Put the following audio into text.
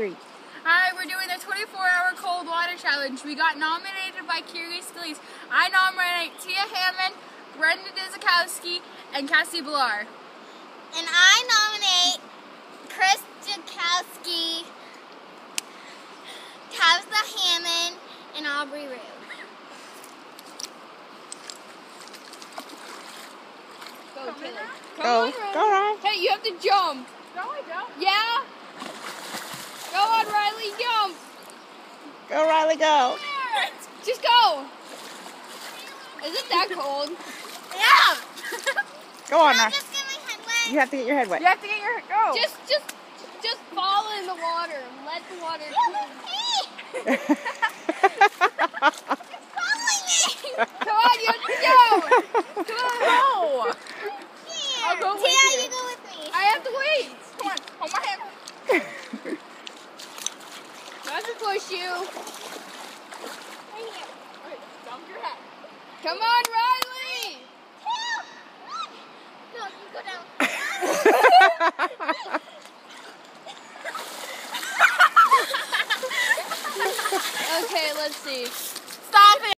3. Hi, we're doing the 24-hour cold water challenge. We got nominated by Curious Skillies. I nominate Tia Hammond, Brenda Dizikowski, and Cassie Blar. And I nominate Chris Jakowski, Tabitha Hammond, and Aubrey Rue. Go, Taylor. Go, Riley. Hey, you have to jump. No, I don't. Yeah? Go on, Riley, jump. Go, Riley, go. Just go. Is it that cold? Yeah. Go on, I'll Riley. just get my head wet. You have to get your head wet. You have to get your go. Just fall in the water. Let the water Come on, you have to go. Come on, go. I'll go with Tia, you. you go with me. I have to wait. Come on, hold my hand. I have to push you. Right here. Okay, dump your hat. Come on, Riley. No, you go down. Okay, let's see.